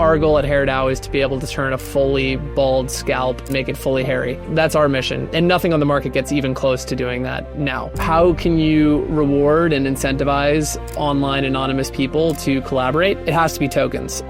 Our goal at HairDAO is to be able to turn a fully bald scalp, make it fully hairy. That's our mission. And nothing on the market gets even close to doing that now. How can you reward and incentivize online anonymous people to collaborate? It has to be tokens.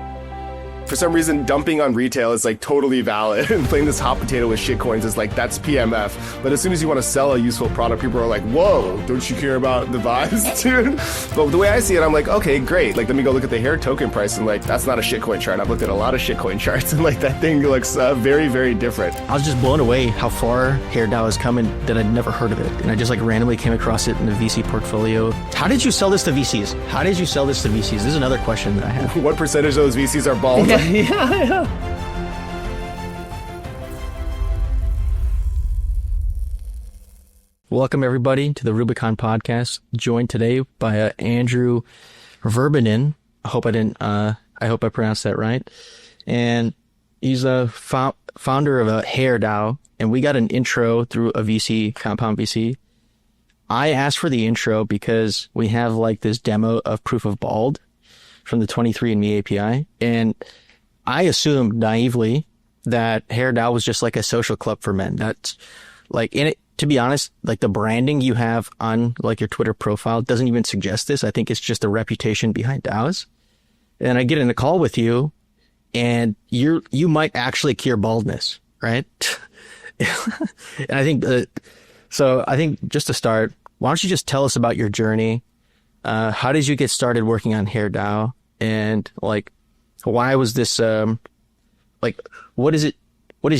For some reason, dumping on retail is like totally valid, and playing this hot potato with shitcoins is like, that's PMF. But as soon as you want to sell a useful product, people are like, whoa, don't you care about the vibes, dude? But the way I see it, I'm like, okay, great. Like, let me go look at the hair token price, and like, that's not a shitcoin chart. I've looked at a lot of shitcoin charts, and like, that thing looks very, very different. I was just blown away how far HairDAO has come and that I'd never heard of it. And I just like randomly came across it in the VC portfolio. How did you sell this to VCs? How did you sell this to VCs? This is another question that I have. What percentage of those VCs are bald? Yeah. Welcome everybody to the Rubicon podcast. Joined today by Andrew Verbinnen. I hope I pronounced that right. And he's a founder of a HairDAO, and we got an intro through a VC, Compound VC. I asked for the intro because we have like this demo of Proof of Bald from the 23andMe API, and I assumed naively that HairDAO was just like a social club for men. That's like, in it, to be honest, like the branding you have on like your Twitter profile doesn't even suggest this. I think it's just a reputation behind DAOs. And I get in a call with you, and you might actually cure baldness, right? And I think so. I think just to start, why don't you just tell us about your journey? How did you get started working on HairDAO, and like, why was this, like, what is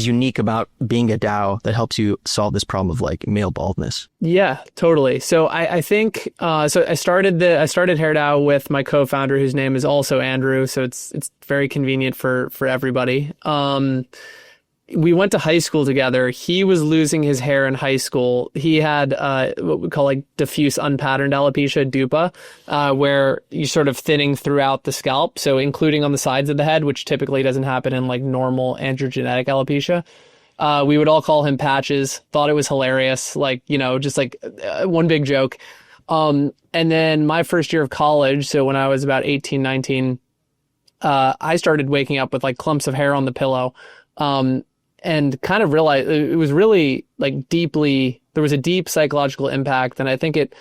unique about being a DAO that helps you solve this problem of like male baldness? Yeah, totally. So I think, so I started HairDAO with my co-founder, whose name is also Andrew. So it's very convenient for everybody. We went to high school together. He was losing his hair in high school. He had what we call like diffuse unpatterned alopecia, DUPA, where you're sort of thinning throughout the scalp, so including on the sides of the head, which typically doesn't happen in like normal androgenetic alopecia. We would all call him Patches, thought it was hilarious, like, you know, just like one big joke. And then my first year of college, so when I was about 18, 19, I started waking up with like clumps of hair on the pillow. And kind of realized it was really like there was a deep psychological impact. And I think it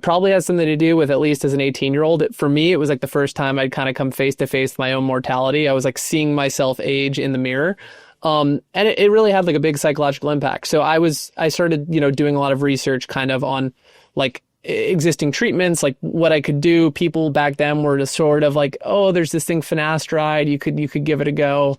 probably has something to do with, at least as an 18-year-old, for me, it was like the first time I'd kind of come face to face with my own mortality. I was like seeing myself age in the mirror. And it really had like a big psychological impact. So I started, doing a lot of research kind of on like existing treatments, like what I could do. People back then were just sort of like, oh, there's this thing, finasteride, you could give it a go.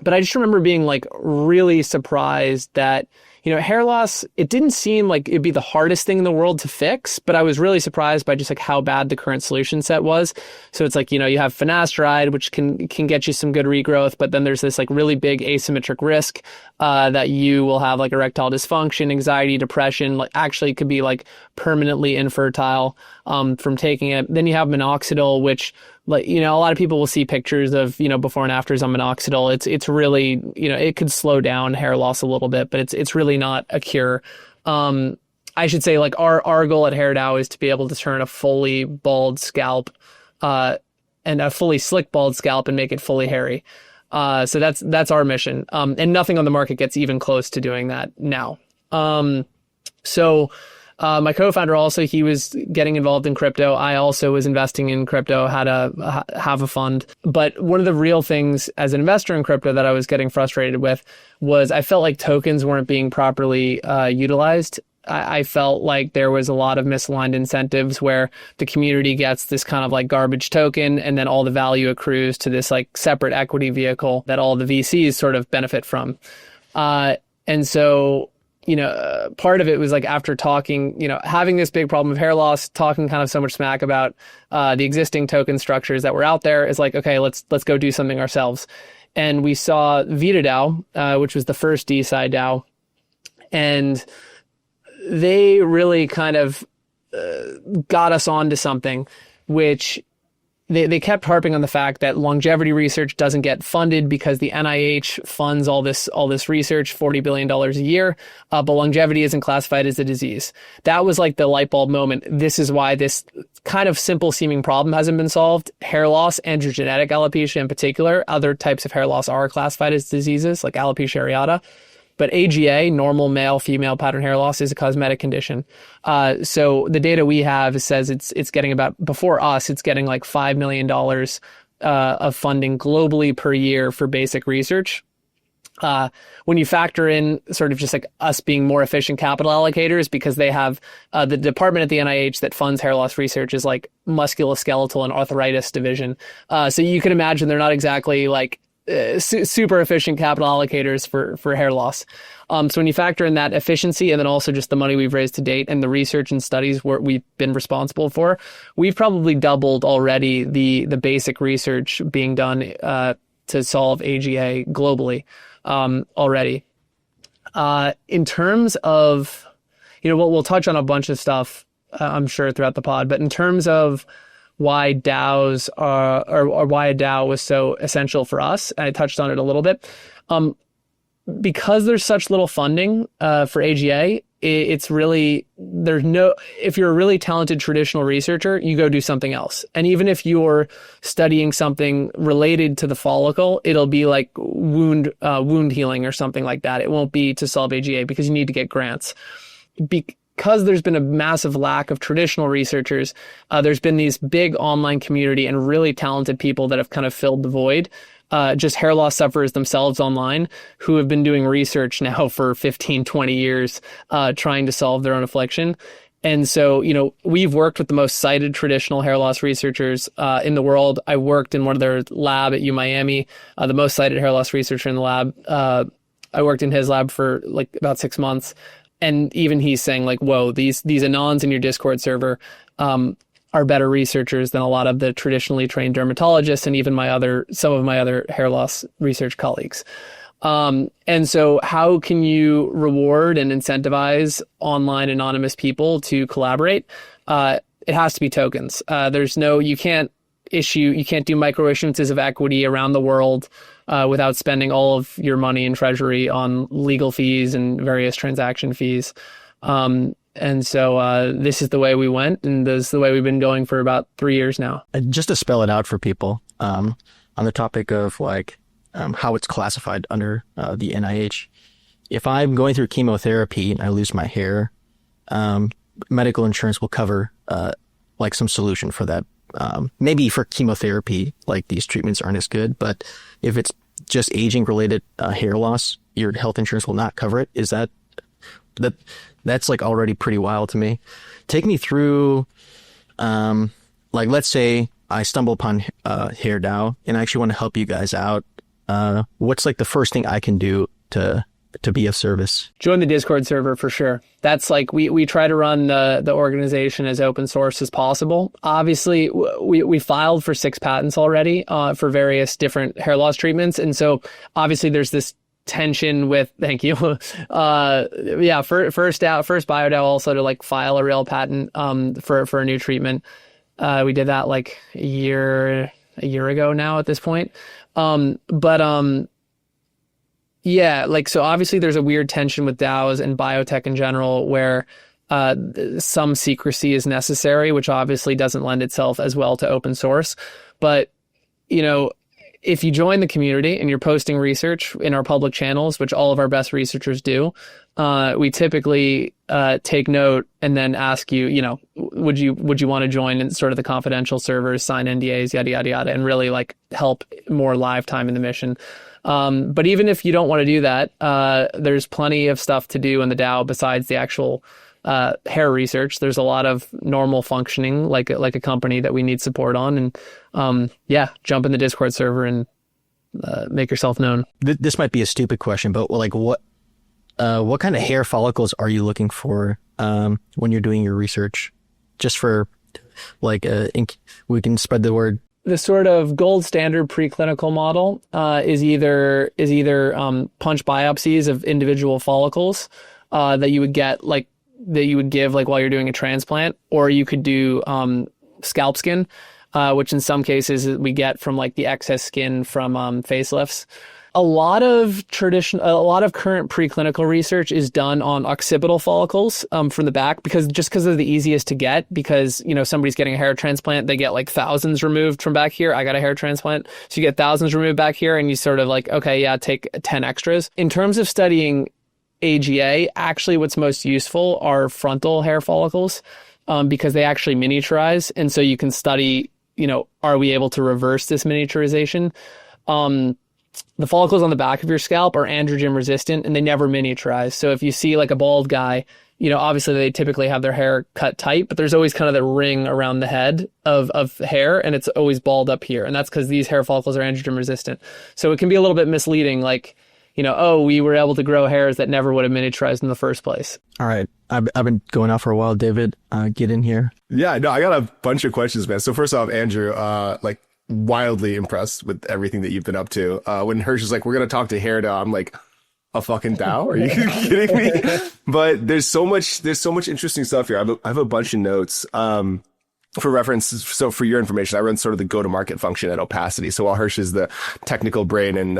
But I just remember being like really surprised that, hair loss, it didn't seem like it'd be the hardest thing in the world to fix, but I was really surprised by just like how bad the current solution set was. So it's like, you have finasteride, which can get you some good regrowth, but then there's this like really big asymmetric risk that you will have like erectile dysfunction, anxiety, depression, like actually could be like permanently infertile from taking it. Then you have minoxidil, which, like, a lot of people will see pictures of, before and afters on minoxidil. It's really, it could slow down hair loss a little bit, but it's really not a cure. I should say, like, our goal at HairDAO is to be able to turn a fully bald scalp and a fully slick bald scalp and make it fully hairy. So that's our mission. And nothing on the market gets even close to doing that now. My co-founder also, he was getting involved in crypto. I also was investing in crypto, had a fund. But one of the real things as an investor in crypto that I was getting frustrated with was I felt like tokens weren't being properly utilized. I felt like there was a lot of misaligned incentives where the community gets this kind of like garbage token, and then all the value accrues to this like separate equity vehicle that all the VCs sort of benefit from. And so, part of it was like after talking, having this big problem of hair loss, talking kind of so much smack about the existing token structures that were out there, is like, okay, let's go do something ourselves. And we saw VitaDAO, which was the first DeSci DAO, and they really kind of got us onto something, which they kept harping on the fact that longevity research doesn't get funded because the NIH funds all this research, $40 billion a year, but longevity isn't classified as a disease. That was like the light bulb moment. This is why this kind of simple seeming problem hasn't been solved. Hair loss, androgenetic alopecia in particular, other types of hair loss are classified as diseases like alopecia areata. But AGA, normal male-female pattern hair loss, is a cosmetic condition. So the data we have says it's getting about, before us, it's getting like $5 million of funding globally per year for basic research. When you factor in sort of just like us being more efficient capital allocators, because they have the department at the NIH that funds hair loss research is like musculoskeletal and arthritis division. So you can imagine they're not exactly like super efficient capital allocators for hair loss. So when you factor in that efficiency and then also just the money we've raised to date and the research and studies we've been responsible for, we've probably doubled already the basic research being done to solve AGA globally already. In terms of, we'll touch on a bunch of stuff, I'm sure, throughout the pod, but in terms of why DAOs are, or why a DAO was so essential for us, and I touched on it a little bit. Because there's such little funding for AGA, it's really, if you're a really talented traditional researcher, you go do something else. And even if you're studying something related to the follicle, it'll be like wound healing or something like that. It won't be to solve AGA because you need to get grants. Because there's been a massive lack of traditional researchers, there's been these big online community and really talented people that have kind of filled the void. Just hair loss sufferers themselves online who have been doing research now for 15, 20 years, trying to solve their own affliction. And so, we've worked with the most cited traditional hair loss researchers in the world. I worked in one of their lab at UMiami, the most cited hair loss researcher in the lab. I worked in his lab for like about 6 months. And even he's saying like, whoa, these Anons in your Discord server are better researchers than a lot of the traditionally trained dermatologists and even some of my other hair loss research colleagues. And so how can you reward and incentivize online anonymous people to collaborate? It has to be tokens. You can't do micro issuances of equity around the world without spending all of your money in treasury on legal fees and various transaction fees. And so this is the way we went, and this is the way we've been going for about 3 years now. Just to spell it out for people, on the topic of like how it's classified under the NIH, if I'm going through chemotherapy and I lose my hair, medical insurance will cover like some solution for that. Maybe for chemotherapy, like these treatments aren't as good, but if it's just aging related hair loss, your health insurance will not cover it. Is that's like already pretty wild to me. Take me through, like, let's say I stumble upon HairDAO and I actually want to help you guys out. What's like the first thing I can do to be of service? Join the Discord server for sure. That's like, we try to run the organization as open source as possible. Obviously, we filed for 6 patents already for various different hair loss treatments. And so obviously there's this tension with, thank you. First BioDAO also to like file a real patent for a new treatment. We did that like a year ago now at this point. So obviously there's a weird tension with DAOs and biotech in general where some secrecy is necessary, which obviously doesn't lend itself as well to open source. But, if you join the community and you're posting research in our public channels, which all of our best researchers do, we typically take note and then ask you, would you want to join in sort of the confidential servers, sign NDAs, yada, yada, yada, and really like help more live time in the mission. But even if you don't want to do that, there's plenty of stuff to do in the DAO besides the actual hair research. There's a lot of normal functioning like a company that we need support on. And jump in the Discord server and make yourself known. This might be a stupid question, but like what kind of hair follicles are you looking for when you're doing your research? Just for like we can spread the word. The sort of gold standard preclinical model is either punch biopsies of individual follicles that you would get while you're doing a transplant, or you could do scalp skin. which in some cases we get from like the excess skin from facelifts. A lot of current preclinical research is done on occipital follicles from the back because they're the easiest to get, because, you know, somebody's getting a hair transplant, they get like thousands removed from back here. I got a hair transplant. So you get thousands removed back here and you sort of like, okay, yeah, take 10 extras. In terms of studying AGA, actually what's most useful are frontal hair follicles because they actually miniaturize. And so you can study, you know, are we able to reverse this miniaturization? The follicles on the back of your scalp are androgen resistant and they never miniaturize. So if you see like a bald guy, you know, obviously they typically have their hair cut tight, but there's always kind of the ring around the head of hair, and it's always bald up here. And that's because these hair follicles are androgen resistant. So it can be a little bit misleading, like, you know, oh, we were able to grow hairs that never would have miniaturized in the first place. All right. I've been going out for a while. David, get in here. Yeah, no, I got a bunch of questions, man. So first off, Andrew, like, wildly impressed with everything that you've been up to. When Hersh is like, we're going to talk to HairDAO, I'm like, a fucking DAO? Are you kidding me? But there's so much interesting stuff here. I have a bunch of notes. For reference, so for your information, I run sort of the go-to-market function at Opacity. So while Hersh is the technical brain and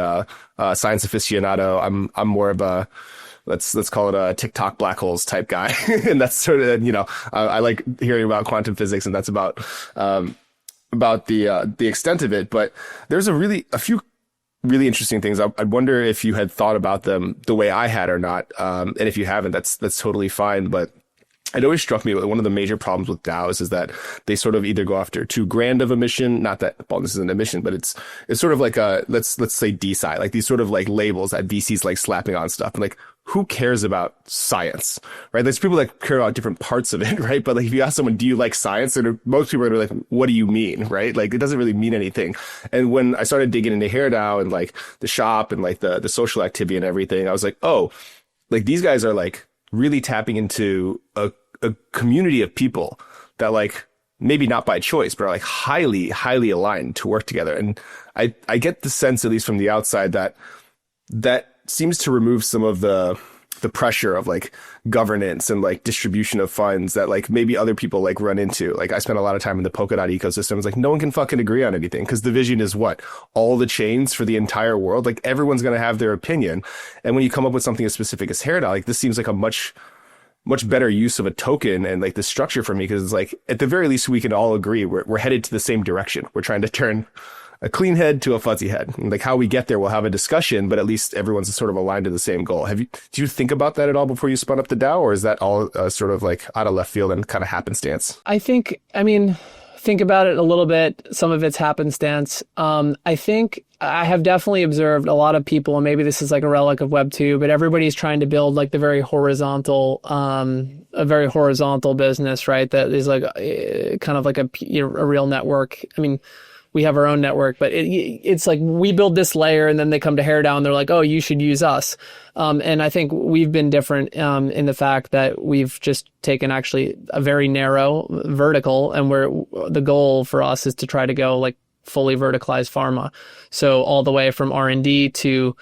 science aficionado, I'm more of a, let's call it a TikTok black holes type guy. And that's sort of, you know, I like hearing about quantum physics, and that's about the extent of it. But there's a few really interesting things. I wonder if you had thought about them the way I had or not. And if you haven't, that's totally fine. But it always struck me that one of the major problems with DAOs is that they sort of either go after too grand of a mission. Not that baldness isn't a mission, but it's sort of like a, let's say DeSci, like these sort of like labels that VCs like slapping on stuff. And like, who cares about science, right? There's people that care about different parts of it, right? But like, if you ask someone, do you like science? And most people are like, what do you mean, right? Like, it doesn't really mean anything. And when I started digging into HairDAO and like the shop and like the social activity and everything, I was like, oh, like these guys are like really tapping into a community of people that like, maybe not by choice, but are like highly, highly aligned to work together. And I get the sense, at least from the outside, that seems to remove some of the pressure of like governance and like distribution of funds that like maybe other people like run into. Like I spent a lot of time in the Polkadot ecosystem. It's like no one can fucking agree on anything because the vision is what? All the chains for the entire world. Like everyone's going to have their opinion. And when you come up with something as specific as HairDAO, like this seems like a much better use of a token and like the structure for me, because it's like at the very least we can all agree we're headed to the same direction. We're trying to turn a clean head to a fuzzy head. And like how we get there, we'll have a discussion, but at least everyone's sort of aligned to the same goal. Do you think about that at all before you spun up the DAO, or is that all sort of like out of left field and kind of happenstance? Think about it a little bit. Some of it's happenstance. I think I have definitely observed a lot of people, and maybe this is like a relic of Web 2, but everybody's trying to build like a very horizontal business, right? That is like kind of like a real network. I mean, we have our own network, but it's like we build this layer and then they come to HairDAO and they're like, oh, you should use us. And I think we've been different in the fact that we've just taken actually a very narrow vertical, and the goal for us is to try to go like fully verticalized pharma. So all the way from R&D to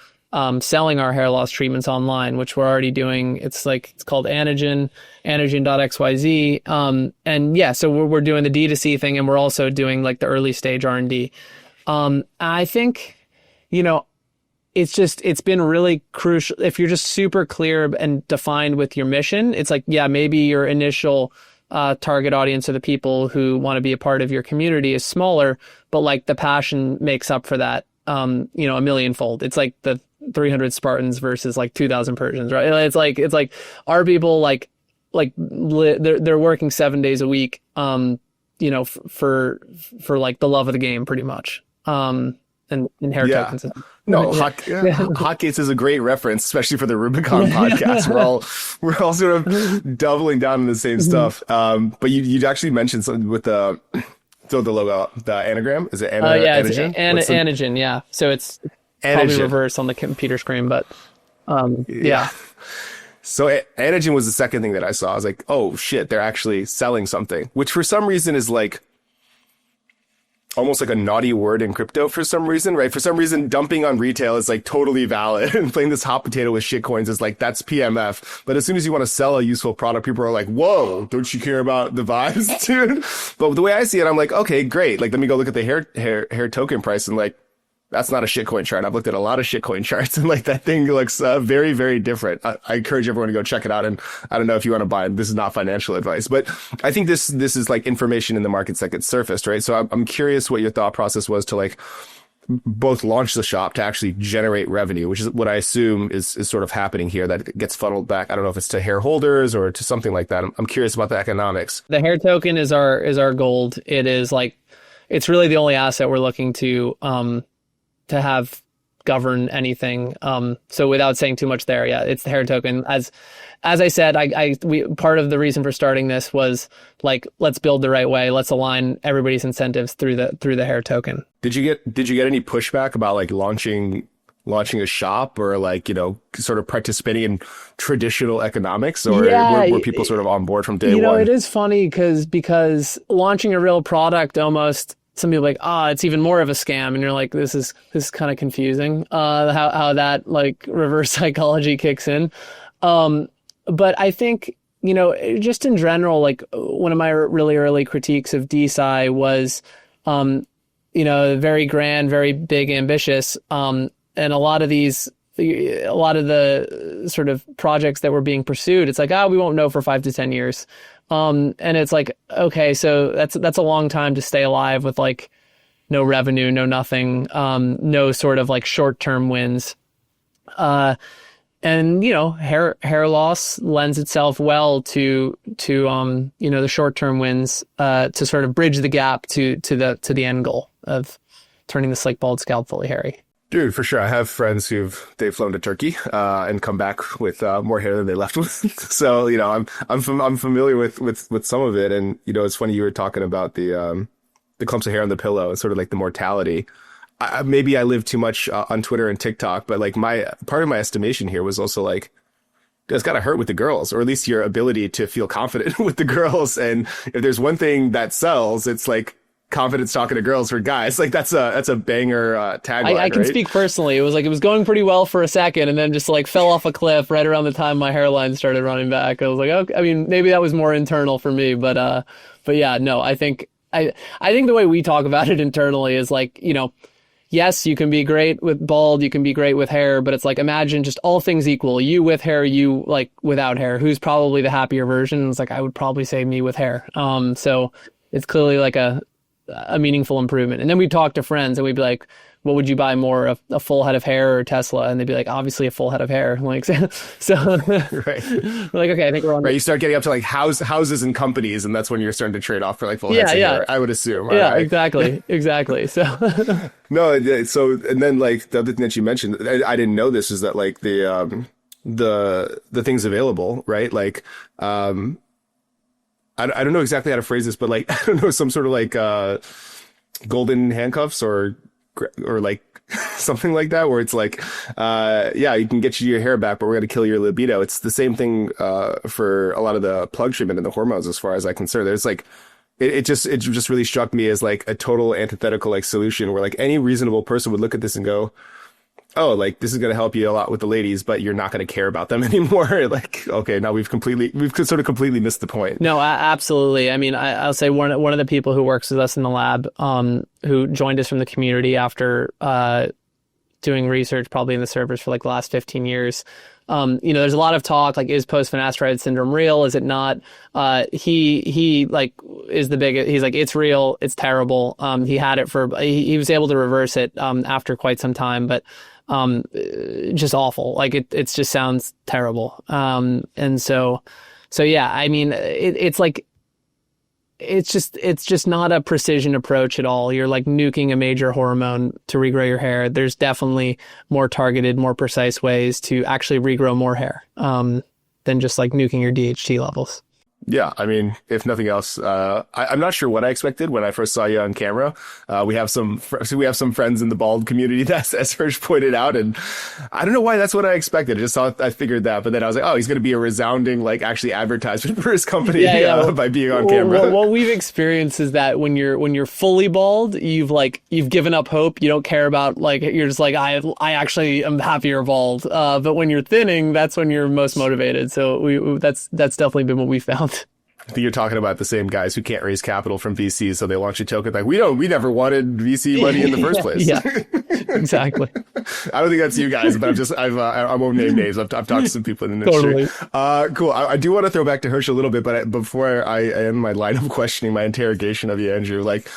selling our hair loss treatments online, which we're already doing. It's called Anagen, Anagen.xyz. And yeah, so we're doing the D2C thing, and we're also doing like the early stage R&D. I think, it's been really crucial. If you're just super clear and defined with your mission, it's like, yeah, maybe your initial target audience of the people who want to be a part of your community is smaller, but like the passion makes up for that, a millionfold. It's like the 300 Spartans versus like 2,000 Persians, right? It's like our people they're working 7 days a week, for like the love of the game, pretty much. And hair tokens. No, Hotgates is a great reference, especially for the Rubicon podcast. We're all sort of doubling down on the same stuff. But you actually mentioned something with the logo, the anagram. Is it Anagen? It's Anagen, yeah. So it's probably reverse on the computer screen, but yeah. So Anagen was the second thing that I saw. I was like, oh shit, they're actually selling something, which for some reason is like, almost like a naughty word in crypto for some reason, right? For some reason, dumping on retail is like totally valid, and playing this hot potato with shit coins is like, that's PMF. But as soon as you want to sell a useful product, people are like, whoa, don't you care about the vibes, dude? But the way I see it, I'm like, okay, great. Like, let me go look at the hair token price, and like, that's not a shitcoin chart. I've looked at a lot of shitcoin charts, and like that thing looks very, very different. I encourage everyone to go check it out. And I don't know if you want to buy it. This is not financial advice, but I think this is like information in the markets that gets surfaced, right? So I'm curious what your thought process was to like both launch the shop to actually generate revenue, which is what I assume is sort of happening here, that it gets funneled back. I don't know if it's to hair holders or to something like that. I'm curious about the economics. The hair token is our gold. It is like, it's really the only asset we're looking to have govern anything. So without saying too much there, yeah, it's the hair token. As I said, we part of the reason for starting this was like, let's build the right way. Let's align everybody's incentives through the hair token. Did you get any pushback about like launching a shop, or like, you know, sort of participating in traditional economics, or were people sort of on board from day one? You know, it is funny because launching a real product, almost some people are like, it's even more of a scam. And you're like, this is kind of confusing, how that like reverse psychology kicks in. But I think, you know, just in general, like one of my really early critiques of DeSci was, you know, very grand, very big, ambitious. And a lot of the sort of projects that were being pursued, it's like, we won't know for 5 to 10 years. And it's like, okay, so that's a long time to stay alive with like no revenue, no nothing, no sort of like short-term wins. And you know, hair loss lends itself well to you know, the short-term wins, to sort of bridge the gap to the end goal of turning the slick bald scalp fully hairy. Dude, for sure. I have friends they've flown to Turkey and come back with more hair than they left with. So, you know, I'm familiar with some of it. And, you know, it's funny you were talking about the clumps of hair on the pillow and sort of like the mortality. Maybe I live too much on Twitter and TikTok, but like part of my estimation here was also like, it's got to hurt with the girls, or at least your ability to feel confident with the girls. And if there's one thing that sells, it's like confidence talking to girls for guys. Like that's a banger tagline. I can right? speak personally. It was going pretty well for a second, and then just like fell off a cliff right around the time my hairline started running back. I was like, okay. I mean, maybe that was more internal for me, but yeah, no. I think the way we talk about it internally is like, you know, yes, you can be great with bald, you can be great with hair, but it's like, imagine just all things equal. You with hair, you like without hair. Who's probably the happier version? It's like, I would probably say me with hair. So it's clearly like a meaningful improvement. And then we'd talk to friends and we'd be like, what would you buy more, a full head of hair or Tesla? And they'd be like, obviously a full head of hair. Like, so right. We're like, okay, I think we're on. Right. You start getting up to like houses and companies, and that's when you're starting to trade off for like full heads of hair, I would assume. Yeah, right? exactly. So no, so, and then like the other thing that you mentioned, I didn't know this, is that like the things available, right? Like, I don't know exactly how to phrase this, but like, I don't know, some sort of like, golden handcuffs or like something like that, where it's like, you can get your hair back, but we're going to kill your libido. It's the same thing, for a lot of the plug treatment and the hormones, as far as I'm concerned. There's like, it just really struck me as like a total antithetical like solution, where like any reasonable person would look at this and go, oh, like this is going to help you a lot with the ladies, but you're not going to care about them anymore. Like, okay, now we've sort of completely missed the point. No, absolutely. I mean, I'll say one of the people who works with us in the lab, who joined us from the community after doing research probably in the servers for like the last 15 years. You know, there's a lot of talk, like, is post-finasteride syndrome real? Is it not? He like is the biggest. He's like, it's real. It's terrible. He had it he was able to reverse it after quite some time, but just awful. Like it just sounds terrible. And so yeah, I mean, it's like, it's just not a precision approach at all. You're like nuking a major hormone to regrow your hair. There's definitely more targeted, more precise ways to actually regrow more hair, than just like nuking your DHT levels. Yeah, I mean, if nothing else, I'm not sure what I expected when I first saw you on camera. We have some friends in the bald community, that's, as Hersh pointed out, and I don't know why that's what I expected. I figured that, but then I was like, oh, he's going to be a resounding, like, actually advertisement for his company by being on camera. What we've experienced is that when you're fully bald, you've given up hope. You don't care about, like, you're just like, I actually am happier bald. But when you're thinning, that's when you're most motivated. So that's definitely been what we found. I think you're talking about the same guys who can't raise capital from VCs, so they launch a token like, we never wanted VC money in the first place. Yeah, exactly. I don't think that's you guys, but I won't name names. I've talked to some people in the industry. Totally. Cool. I do want to throw back to Hersh a little bit, but before I end my line of questioning, my interrogation of you, Andrew, like,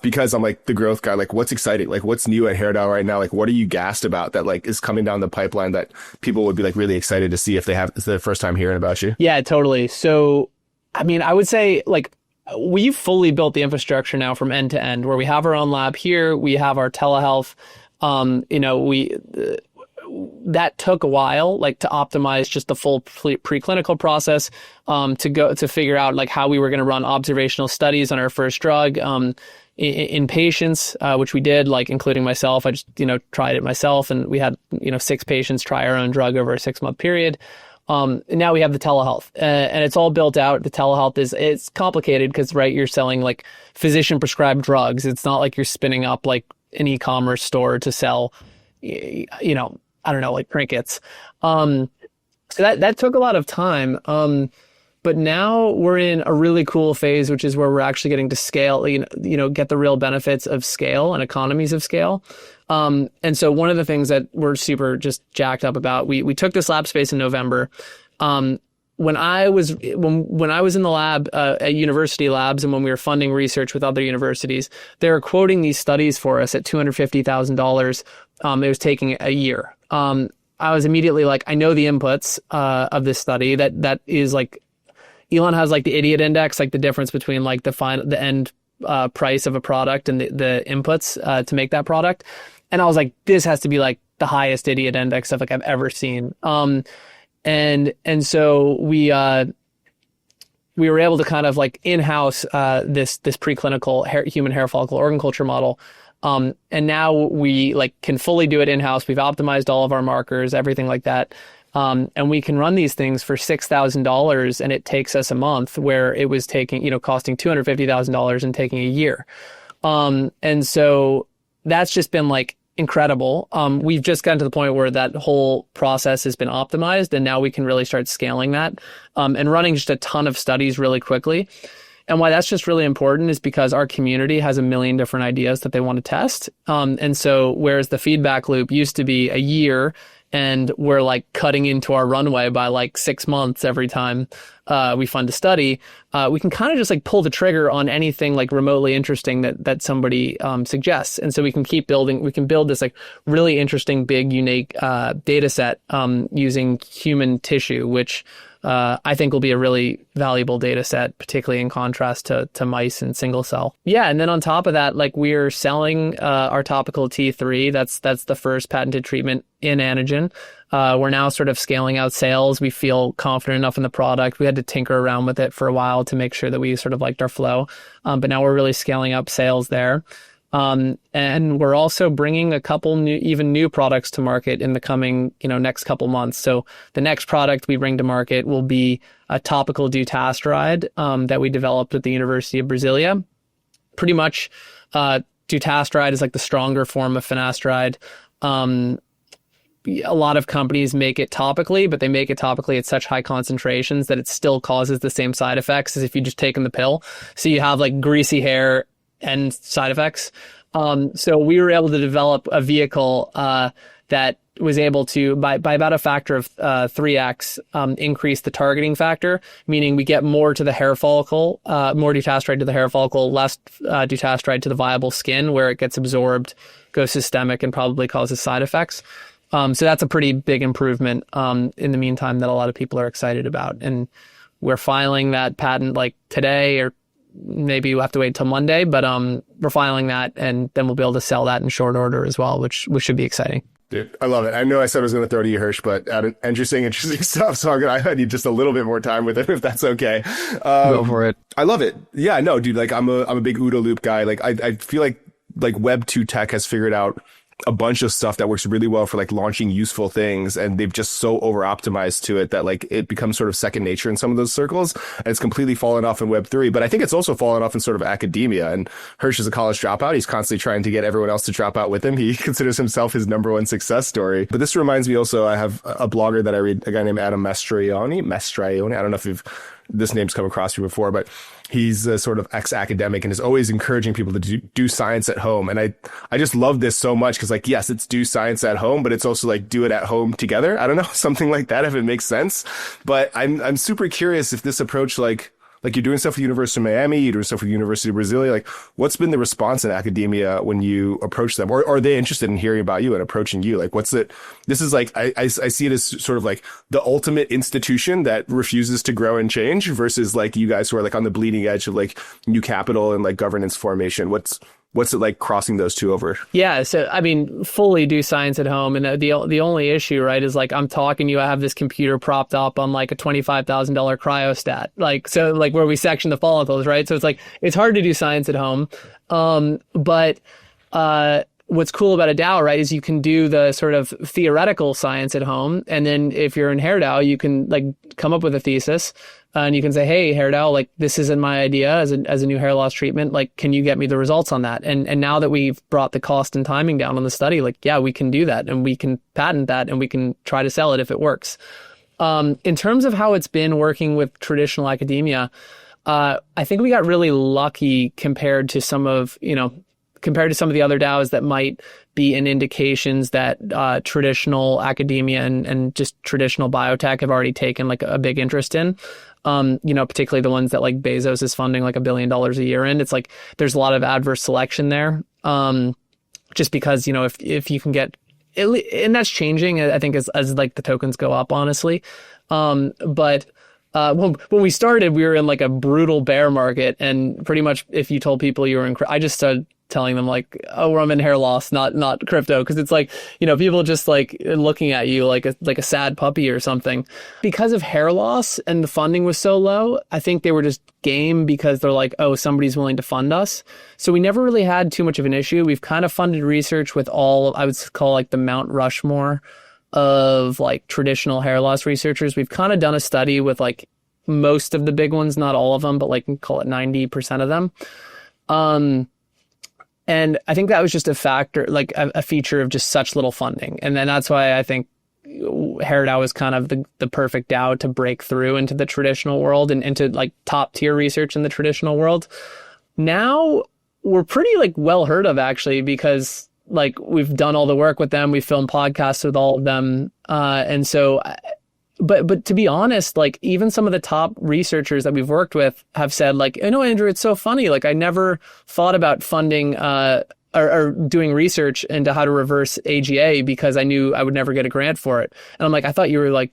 because I'm like the growth guy, like, what's exciting? Like, what's new at HairDAO right now? Like, what are you gassed about that, like, is coming down the pipeline that people would be, like, really excited to see if it's their first time hearing about you? Yeah, totally. So, I mean, I would say, like, we've fully built the infrastructure now from end to end, where we have our own lab here, we have our telehealth. That took a while, like, to optimize just the full preclinical process, to figure out, like, how we were going to run observational studies on our first drug, in patients, which we did, like, including myself. I just, tried it myself, and we had, 6 patients try our own drug over a 6-month period. And now we have the telehealth, and it's all built out. The telehealth it's complicated because, right, you're selling, like, physician prescribed drugs. It's not like you're spinning up, like, an e-commerce store to sell, I don't know, like, trinkets. So that took a lot of time. But now we're in a really cool phase, which is where we're actually getting to scale, get the real benefits of scale and economies of scale. And so one of the things that we're super just jacked up about, we took this lab space in November. When I was in the lab, at university labs, and when we were funding research with other universities, they were quoting these studies for us at $250,000. It was taking a year. I was immediately like, I know the inputs of this study. That is, like, Elon has, like, the idiot index, like the difference between, like, the end price of a product and the inputs to make that product. And I was like, this has to be, like, the highest idiot index stuff, like, I've ever seen. And so we were able to kind of, like, in-house this preclinical human hair follicle organ culture model. And now we, like, can fully do it in-house. We've optimized all of our markers, everything like that. And we can run these things for $6,000, and it takes us a month, where it was costing $250,000 and taking a year. And so that's just been, like, incredible. We've just gotten to the point where that whole process has been optimized, and now we can really start scaling that, and running just a ton of studies really quickly. And why that's just really important is because our community has a million different ideas that they want to test. And so whereas the feedback loop used to be a year, and we're, like, cutting into our runway by, like, 6 months every time we fund a study, we can kind of just, like, pull the trigger on anything, like, remotely interesting that somebody suggests. And so we can keep building. We can build this, like, really interesting, big, unique data set using human tissue, which I think will be a really valuable data set, particularly in contrast to mice and single cell. Yeah, and then on top of that, like, we're selling our topical T3. That's the first patented treatment in Anagen. We're now sort of scaling out sales. We feel confident enough in the product. We had to tinker around with it for a while to make sure that we sort of liked our flow. But now we're really scaling up sales there. And we're also bringing a couple new products to market in the coming, next couple months. So the next product we bring to market will be a topical dutasteride that we developed at the University of Brasilia. Pretty much, dutasteride is, like, the stronger form of finasteride. A lot of companies make it topically, but they make it topically at such high concentrations that it still causes the same side effects as if you just taken the pill. So you have, like, greasy hair and side effects. So we were able to develop a vehicle that was able to, by about a factor of 3x, increase the targeting factor, meaning we get more to the hair follicle, more dutasteride to the hair follicle, less dutasteride to the viable skin, where it gets absorbed, goes systemic, and probably causes side effects. So that's a pretty big improvement in the meantime that a lot of people are excited about. And we're filing that patent, like, today, or maybe we'll have to wait till Monday, but we're filing that, and then we'll be able to sell that in short order as well, which should be exciting. Dude, I love it. I know I said I was going to throw to you, Hersh, but Andrew's saying interesting stuff, so I need just a little bit more time with him, if that's okay. Go for it. I love it. Yeah, no, dude, like I'm a big OODA loop guy. Like I feel like Web 2 tech has figured out a bunch of stuff that works really well for like launching useful things, and they've just so over optimized to it that like it becomes sort of second nature in some of those circles, and it's completely fallen off in Web 3. But I think it's also fallen off in sort of academia, and Hersh is a college dropout. He's constantly trying to get everyone else to drop out with him. He considers himself his number one success story. But this reminds me also, I have a blogger that I read, a guy named Adam Mastrioni. I don't know if this name's come across you before, but he's a sort of ex-academic and is always encouraging people to do science at home. And I just love this so much because, like, yes, it's do science at home, but it's also like do it at home together. I don't know, something like that, if it makes sense. But I'm super curious if this approach, like you're doing stuff with the University of Miami, you're doing stuff with the University of Brasilia. Like, what's been the response in academia when you approach them? Or are they interested in hearing about you and approaching you? Like, what's it? This is like, I see it as sort of like the ultimate institution that refuses to grow and change versus like you guys who are like on the bleeding edge of like new capital and like governance formation. What's it like crossing those two over? Yeah, so I mean, fully do science at home, and the only issue, right, is like I'm talking to you, I have this computer propped up on like a $25,000 cryostat, like so, like where we section the follicles, right? So it's like it's hard to do science at home, but what's cool about a DAO, right, is you can do the sort of theoretical science at home, and then if you're in HairDAO, you can like come up with a thesis. And you can say, hey, HairDAO, like this isn't my idea as a new hair loss treatment. Like, can you get me the results on that? And now that we've brought the cost and timing down on the study, like, yeah, we can do that and we can patent that and we can try to sell it if it works. In terms of how it's been working with traditional academia, I think we got really lucky compared to some of the other DAOs that might be in indications that traditional academia and just traditional biotech have already taken like a big interest in. Particularly the ones that like Bezos is funding like $1 billion a year in. It's like there's a lot of adverse selection there, just because if you can get, and that's changing, I think, as like the tokens go up, honestly. But when we started, we were in like a brutal bear market, and pretty much if you told people you were in, I just started telling them like, oh, I'm in hair loss, not crypto, because it's like, people just like looking at you like a sad puppy or something. Because of hair loss and the funding was so low, I think they were just game because they're like, oh, somebody's willing to fund us. So we never really had too much of an issue. We've kind of funded research with all, I would call like the Mount Rushmore of like traditional hair loss researchers. We've kind of done a study with like most of the big ones, not all of them, but like call it 90% of them. And I think that was just a factor, like a feature of just such little funding. And then that's why I think HairDAO is kind of the perfect DAO to break through into the traditional world and into like top tier research in the traditional world. Now we're pretty like well heard of, actually, because like we've done all the work with them. We've filmed podcasts with all of them. And so, but to be honest, like even some of the top researchers that we've worked with have said like, Andrew, it's so funny. Like I never thought about funding or doing research into how to reverse AGA because I knew I would never get a grant for it. And I'm like, I thought you were like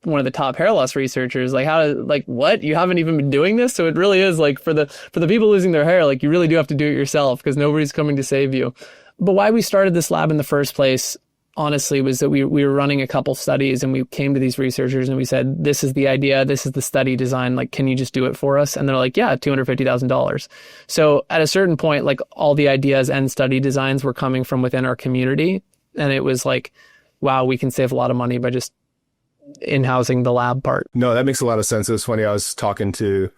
one of the top hair loss researchers. Like what? You haven't even been doing this? So it really is like for the people losing their hair, like you really do have to do it yourself because nobody's coming to save you. But why we started this lab in the first place, honestly, was that we were running a couple studies and we came to these researchers and we said, this is the idea, this is the study design, like, can you just do it for us? And they're like, yeah, $250,000. So at a certain point, like all the ideas and study designs were coming from within our community. And it was like, wow, we can save a lot of money by just in-housing the lab part. No, that makes a lot of sense. It was funny. I was talking to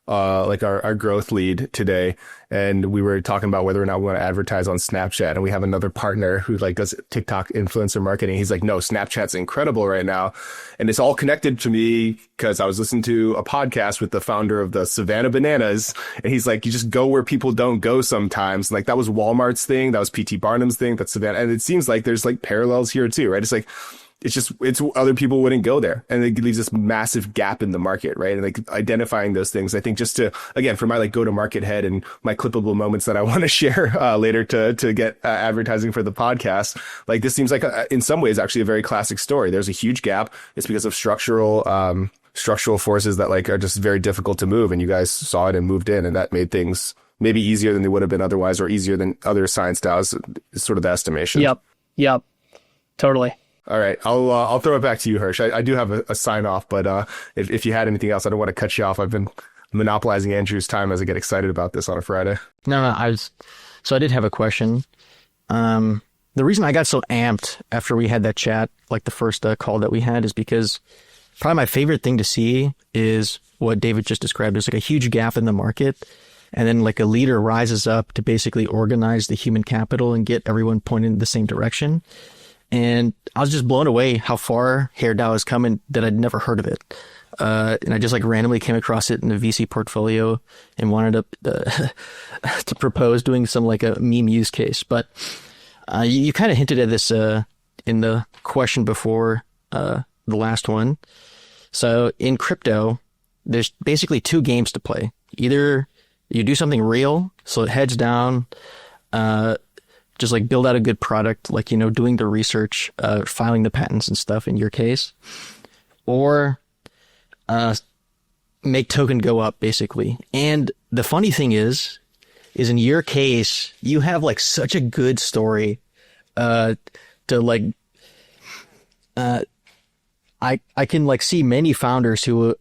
like our growth lead today, and we were talking about whether or not we want to advertise on Snapchat. And we have another partner who like does TikTok influencer marketing. He's like, no, Snapchat's incredible right now. And it's all connected to me because I was listening to a podcast with the founder of the Savannah Bananas. And he's like, you just go where people don't go sometimes. And like that was Walmart's thing. That was PT Barnum's thing. That's Savannah. And it seems like there's like parallels here too, right? It's like, it's other people wouldn't go there, and it leaves this massive gap in the market, right? And like identifying those things, I think, just to, again, for my like go to market head and my clippable moments that I want to share later to get advertising for the podcast, like this seems like in some ways actually a very classic story. There's a huge gap. It's because of structural forces that like are just very difficult to move, and you guys saw it and moved in, and that made things maybe easier than they would have been otherwise, or easier than other science DAOs, is sort of the estimation. Yep. Totally. All right, I'll throw it back to you, Hersh. I do have a sign off, but if you had anything else, I don't want to cut you off. I've been monopolizing Andrew's time as I get excited about this on a Friday. No, so I did have a question. The reason I got so amped after we had that chat, like the first call that we had, is because probably my favorite thing to see is what David just described. There's like a huge gap in the market, and then like a leader rises up to basically organize the human capital and get everyone pointed in the same direction. And I was just blown away how far HairDAO has come and that I'd never heard of it. And I just like randomly came across it in the VC portfolio and wanted to propose doing some like a meme use case. But you kind of hinted at this in the question before the last one. So in crypto, there's basically two games to play. Either you do something real, so it heads down, just like build out a good product, like, you know, doing the research, filing the patents and stuff in your case, or make token go up basically. And the funny thing is in your case, you have like such a good story to like, I can like see many founders who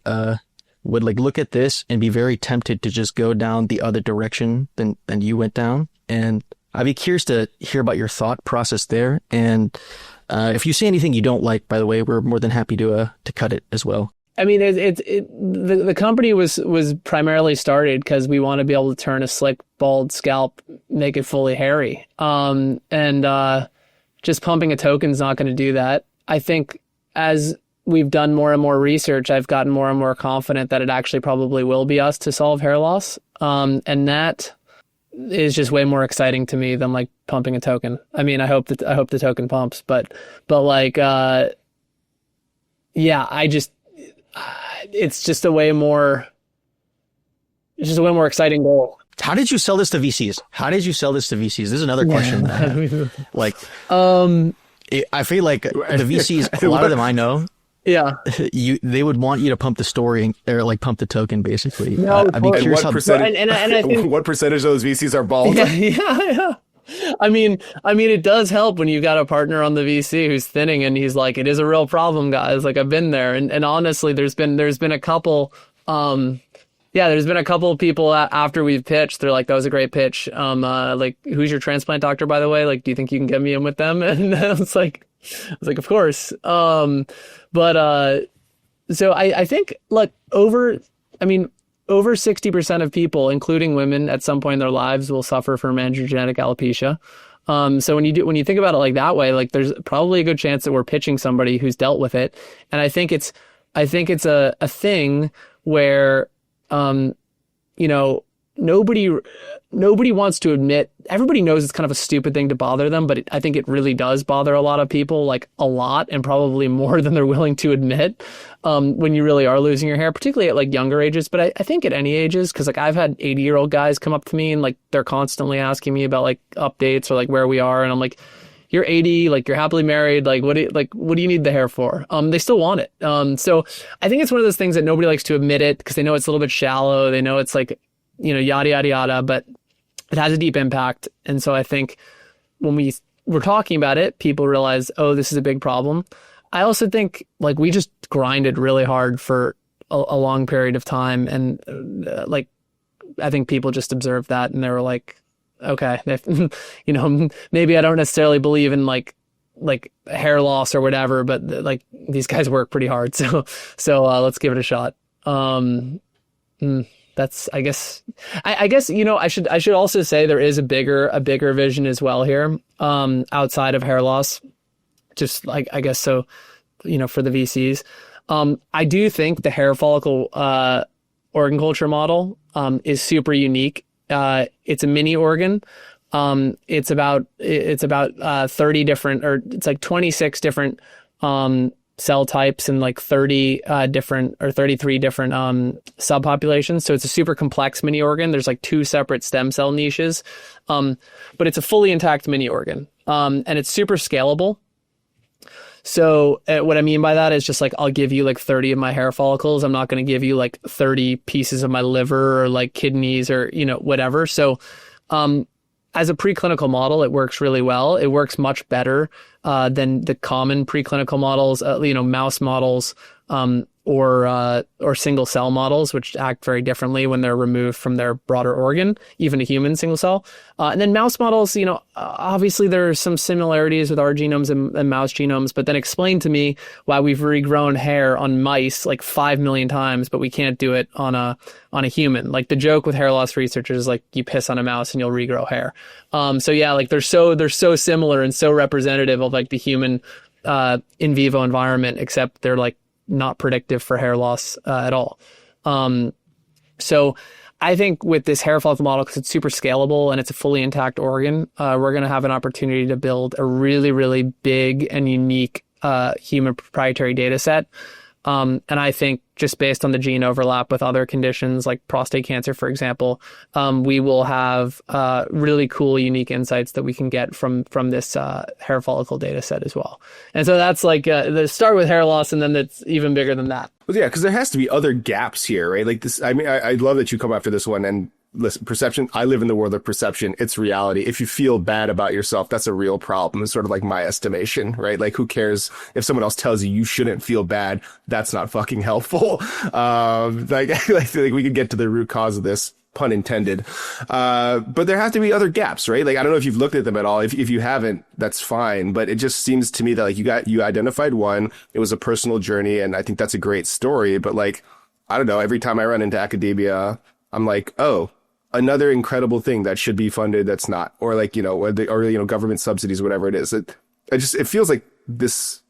would like look at this and be very tempted to just go down the other direction than you went down. And I'd be curious to hear about your thought process there. And if you see anything you don't like, by the way, we're more than happy to cut it as well. I mean, the company was primarily started because we want to be able to turn a slick, bald scalp, make it fully hairy. And just pumping a token is not going to do that. I think as we've done more and more research, I've gotten more and more confident that it actually probably will be us to solve hair loss. And that is just way more exciting to me than like pumping a token. I mean, I hope the token pumps, but like, yeah, it's just a way more exciting goal. How did you sell this to VCs? This is another question that I have. Like, I feel like the VCs, a lot of them I know, yeah, they would want you to pump the story or like pump the token, basically. No, I'd be curious what percentage, and I think, what percentage of those VCs are bald? Yeah. I mean, it does help when you've got a partner on the VC who's thinning and he's like, it is a real problem, guys. Like I've been there. And honestly, there's been a couple, there's been a couple of people after we've pitched. They're like, that was a great pitch. Like, who's your transplant doctor, by the way? Like, do you think you can get me in with them? And I was like, of course. So I think, look, over 60% of people, including women, at some point in their lives will suffer from androgenetic alopecia. So when you think about it like that way, like there's probably a good chance that we're pitching somebody who's dealt with it. And I think it's a thing where, nobody wants to admit. Everybody knows it's kind of a stupid thing to bother them, but I think it really does bother a lot of people, like a lot, and probably more than they're willing to admit. When you really are losing your hair, particularly at like younger ages, but I think at any ages, because like I've had 80-year-old guys come up to me and like they're constantly asking me about like updates or like where we are, and I'm like, you're 80, like you're happily married, like what do you need the hair for? They still want it. So I think it's one of those things that nobody likes to admit it because they know it's a little bit shallow. They know it's like, yada, yada, yada, but it has a deep impact. And so I think when we were talking about it, people realize, oh, this is a big problem. I also think like we just grinded really hard for a long period of time. And like, I think people just observed that and they were like, okay, maybe I don't necessarily believe in like hair loss or whatever, but like these guys work pretty hard. So let's give it a shot. That's, I guess, I should also say there is a bigger vision as well here, outside of hair loss, just like, I guess, so, for the VCs. I do think the hair follicle, organ culture model, is super unique. It's a mini organ. It's about 30 different, or it's like 26 different, cell types and like 30 different or 33 different subpopulations. So it's a super complex mini organ. There's like 2 separate stem cell niches, but it's a fully intact mini organ, and it's super scalable. So what I mean by that is just like I'll give you like 30 of my hair follicles. I'm not going to give you like 30 pieces of my liver or like kidneys or whatever. So as a preclinical model, it works really well. It works much better than the common preclinical models, mouse models, or single cell models, which act very differently when they're removed from their broader organ, even a human single cell. And then mouse models, obviously there are some similarities with our genomes and mouse genomes, but then explain to me why we've regrown hair on mice like 5 million times, but we can't do it on a human. Like the joke with hair loss researchers is like you piss on a mouse and you'll regrow hair. So yeah, like they're so similar and so representative of like the human in vivo environment, except they're like not predictive for hair loss at all. So I think with this hair follicle model, because it's super scalable and it's a fully intact organ, we're going to have an opportunity to build a really, really big and unique human proprietary data set. And I think just based on the gene overlap with other conditions like prostate cancer, for example, we will have really cool, unique insights that we can get from this hair follicle data set as well. And so that's like the start with hair loss, and then it's even bigger than that. Well, yeah, because there has to be other gaps here, right? Like this, I mean, I love that you come after this one. And listen, perception, I live in the world of perception. It's reality. If you feel bad about yourself, that's a real problem. It's sort of like my estimation, right? Like who cares if someone else tells you shouldn't feel bad? That's not fucking helpful. Like we could get to the root cause of this, pun intended. But there have to be other gaps, right? Like, I don't know if you've looked at them at all. If you haven't, that's fine. But it just seems to me that like you identified one, it was a personal journey. And I think that's a great story. But like, I don't know, every time I run into academia, I'm like, oh, another incredible thing that should be funded that's not, or like, or government subsidies, whatever it is. It feels like this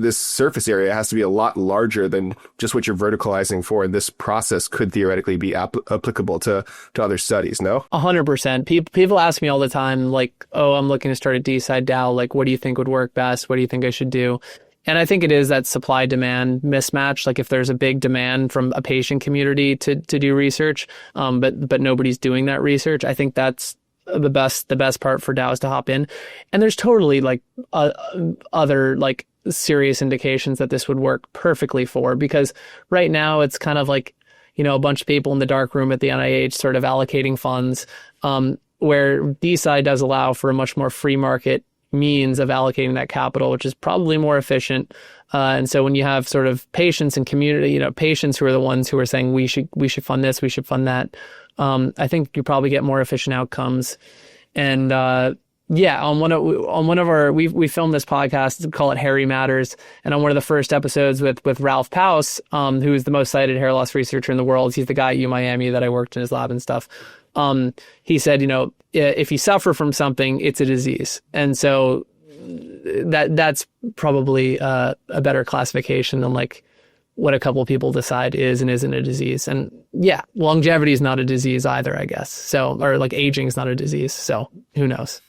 surface area has to be a lot larger than just what you're verticalizing for. And this process could theoretically be applicable to other studies, no? 100%. People ask me all the time, like, oh, I'm looking to start a D-side DAO. Like, what do you think would work best? What do you think I should do? And I think it is that supply-demand mismatch. Like if there's a big demand from a patient community to do research, but nobody's doing that research, I think that's the best part for DAOs to hop in. And there's totally like other like serious indications that this would work perfectly for, because right now it's kind of like, a bunch of people in the dark room at the NIH sort of allocating funds, where DeSci does allow for a much more free market means of allocating that capital, which is probably more efficient. And so when you have sort of patients and community, patients who are the ones who are saying we should fund this, we should fund that, I think you probably get more efficient outcomes. And on one of our we filmed this podcast, call it Hairy Matters, and on one of the first episodes with Ralph Paus, who is the most cited hair loss researcher in the world. He's the guy at UMiami that I worked in his lab and stuff. He said, if you suffer from something, it's a disease. And so that's probably a better classification than like what a couple of people decide is and isn't a disease. And yeah, longevity is not a disease either, I guess. So, or like aging is not a disease. So who knows?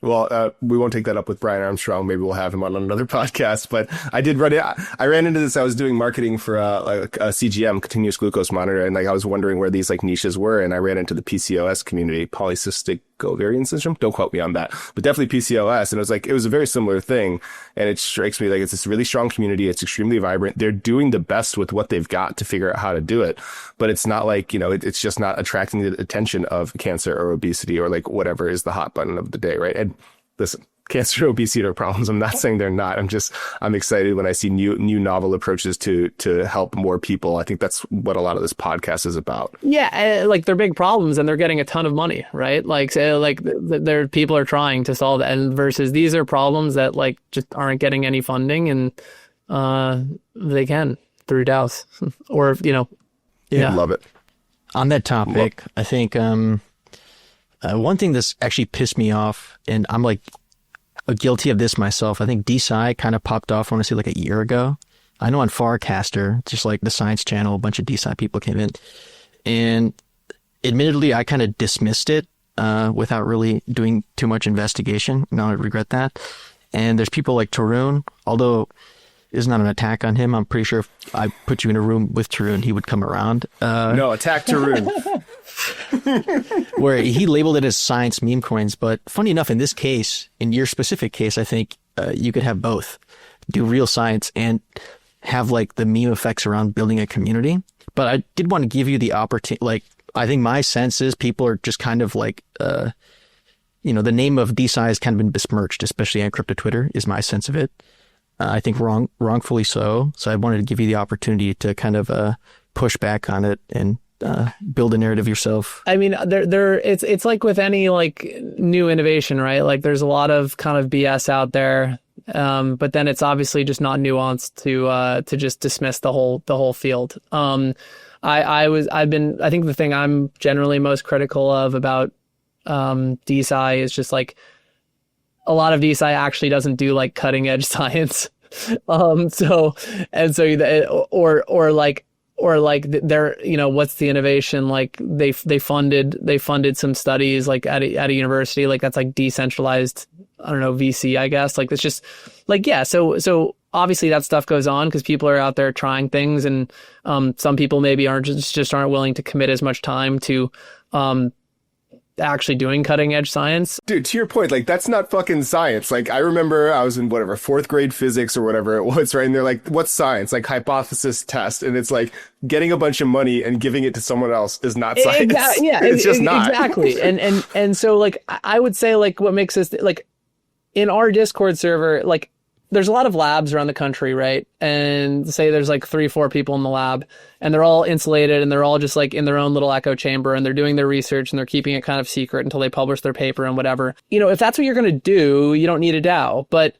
Well, we won't take that up with Brian Armstrong. Maybe we'll have him on another podcast. But I ran into this. I was doing marketing for a CGM, continuous glucose monitor, and like I was wondering where these like niches were, and I ran into the PCOS community, polycystic ovarian syndrome. Don't quote me on that, but definitely PCOS. And it was a very similar thing. And it strikes me like it's this really strong community. It's extremely vibrant. They're doing the best with what they've got to figure out how to do it. But it's not like, it's just not attracting the attention of cancer or obesity or like whatever is the hot button of the day, right? And listen, cancer, obesity are problems. I'm not saying they're not. I'm excited when I see new novel approaches to help more people. I think that's what a lot of this podcast is about. Yeah, like they're big problems and they're getting a ton of money, right? Like people are trying to solve that, and versus these are problems that like just aren't getting any funding, and they can through DAOs or Yeah, love it. On that topic, I think one thing that's actually pissed me off, and I'm like guilty of this myself. I think DeSci kind of popped off, I want to say like a year ago. I know on Farcaster, just like the Science Channel, a bunch of DeSci people came in, and admittedly, I kind of dismissed it without really doing too much investigation. Now I regret that. And there's people like Tarun, although it's not an attack on him. I'm pretty sure if I put you in a room with Tarun, he would come around. No, attack Tarun. Where he labeled it as science meme coins. But funny enough, in this case, in your specific case, I think you could have both. Do real science and have like the meme effects around building a community. But I did want to give you the opportunity. Like, I think my sense is people are just kind of like the name of DeSci has kind of been besmirched, especially on crypto Twitter, is my sense of it. I think wrongfully so. So I wanted to give you the opportunity to kind of push back on it and build a narrative yourself. I mean, it's like with any like new innovation, right? Like there's a lot of kind of BS out there, but then it's obviously just not nuanced to just dismiss the whole field. I think the thing I'm generally most critical of about DeSci is just like a lot of DeSci actually doesn't do like cutting edge science. So they're, what's the innovation? Like they funded some studies like at a university, like that's like decentralized, I don't know, VC, I guess. Like it's just like, yeah. So obviously that stuff goes on because people are out there trying things, and some people maybe aren't willing to commit as much time to actually doing cutting edge science. Dude, to your point, like that's not fucking science. Like I remember I was in whatever 4th grade physics or whatever it was, right? And they're like, what's science? Like hypothesis test. And it's like getting a bunch of money and giving it to someone else is not science. Yeah, it's just not. Exactly. And so like I would say like what makes us like in our Discord server, like there's a lot of labs around the country, right? And say there's like 3-4 people in the lab, and they're all insulated, and they're all just like in their own little echo chamber, and they're doing their research, and they're keeping it kind of secret until they publish their paper and whatever. If that's what you're going to do, you don't need a DAO. But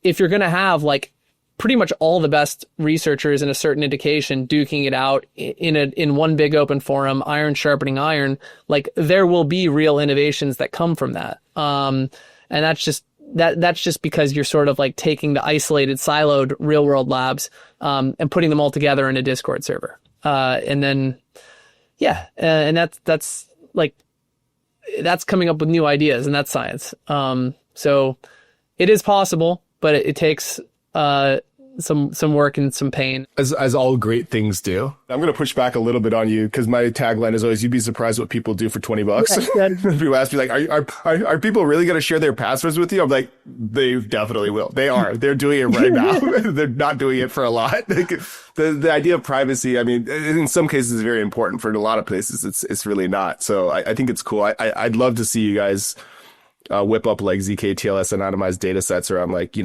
if you're going to have like pretty much all the best researchers in a certain indication duking it out in one big open forum, iron sharpening iron, like there will be real innovations that come from that. And that's just because you're sort of like taking the isolated, siloed real world labs and putting them all together in a Discord server. And then, yeah, and that's coming up with new ideas, and that's science. So it is possible, but it takes some work and some pain. As all great things do. I'm going to push back a little bit on you because my tagline is always, you'd be surprised what people do for $20. Yeah. People ask me like, are people really going to share their passwords with you? I'm like, they definitely will. They are. They're doing it right now. They're not doing it for a lot. The idea of privacy, I mean, in some cases is very important. For a lot of places, it's really not. So I think it's cool. I'd love to see you guys whip up like zk-TLS anonymized data sets around like,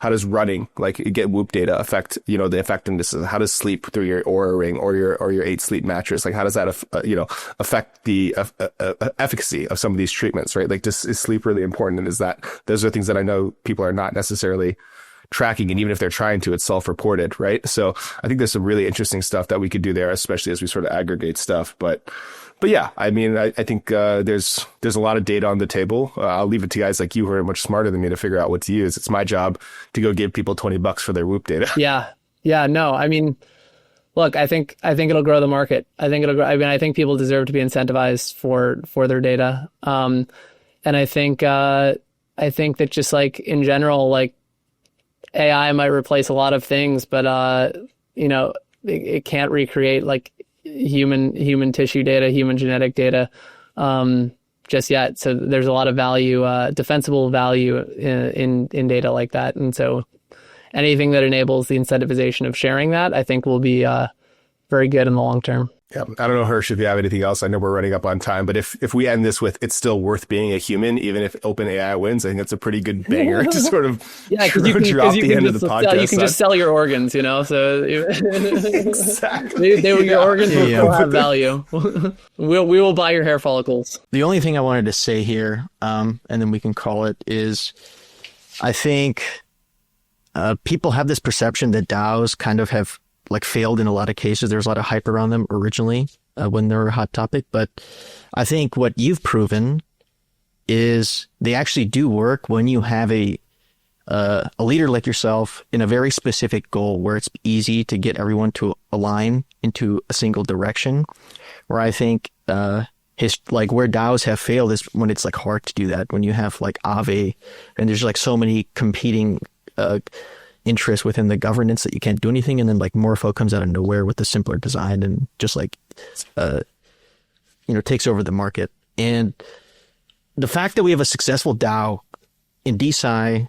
how does running, like get Whoop data affect, the effectiveness of how does sleep through your Oura ring or your 8 sleep mattress? Like how does that, affect the efficacy of some of these treatments, right? Like is sleep really important? And those are things that I know people are not necessarily tracking. And even if they're trying to, it's self-reported, right? So I think there's some really interesting stuff that we could do there, especially as we sort of aggregate stuff. But yeah, I mean, I think there's a lot of data on the table. I'll leave it to guys like you who are much smarter than me to figure out what to use. It's my job to go give people $20 for their Whoop data. Yeah. No, I mean, look, I think it'll grow the market. I think people deserve to be incentivized for their data. And I think that just like in general, like AI might replace a lot of things, but it can't recreate like human tissue data, human genetic data, just yet. So there's a lot of value, defensible value in data like that. And so anything that enables the incentivization of sharing that, I think will be very good in the long term. Yeah. I don't know, Hersh, if you have anything else. I know we're running up on time, but if we end this with it's still worth being a human, even if OpenAI wins, I think that's a pretty good banger to sort of drop the end of the podcast. You can just sell your organs, so exactly. Your organs will have value. we will buy your hair follicles. The only thing I wanted to say here, and then we can call it, is I think people have this perception that DAOs kind of have like failed in a lot of cases. There's a lot of hype around them originally when they were a hot topic. But I think what you've proven is they actually do work when you have a leader like yourself in a very specific goal where it's easy to get everyone to align into a single direction. Where I think like where DAOs have failed is when it's like hard to do that. When you have like Aave and there's like so many competing interest within the governance that you can't do anything, and then like Morpho comes out of nowhere with a simpler design and just like takes over the market. And the fact that we have a successful DAO in DeSci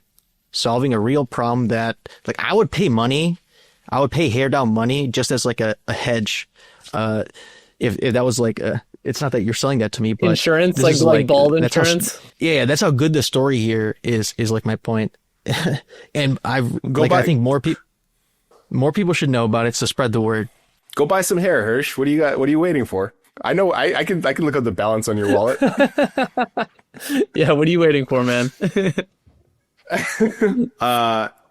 solving a real problem that like I would pay HairDAO money just as like a hedge if that was like it's not that you're selling that to me, but Insurance, this like is bald that's how insurance. yeah, that's how good the story here is like my point. And I think more people should know about it to spread the word. Go buy some hair, Hersh. What do you got? What are you waiting for? I know I can look up the balance on your wallet. Yeah, what are you waiting for, man?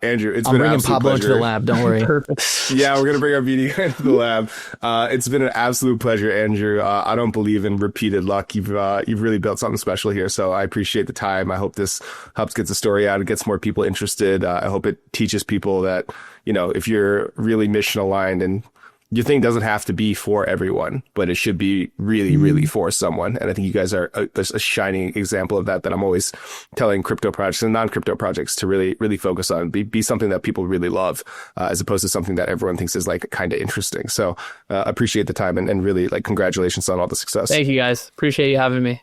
Andrew, it's I'm been an bringing absolute Pablo pleasure. into the lab. Don't worry. Perfect. Yeah, we're gonna bring our BD guy into the lab. It's been an absolute pleasure, Andrew. I don't believe in repeated luck. You've really built something special here, so I appreciate the time. I hope this helps get the story out and gets more people interested. I hope it teaches people that, you know, if you're really mission aligned and your thing doesn't have to be for everyone, but it should be really, really for someone. And I think you guys are a shining example of that I'm always telling crypto projects and non-crypto projects to really, really focus on. Be something that people really love, as opposed to something that everyone thinks is like kind of interesting. So appreciate the time and really like congratulations on all the success. Thank you guys. Appreciate you having me.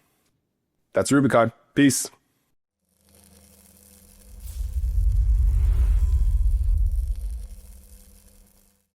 That's Rubicon. Peace.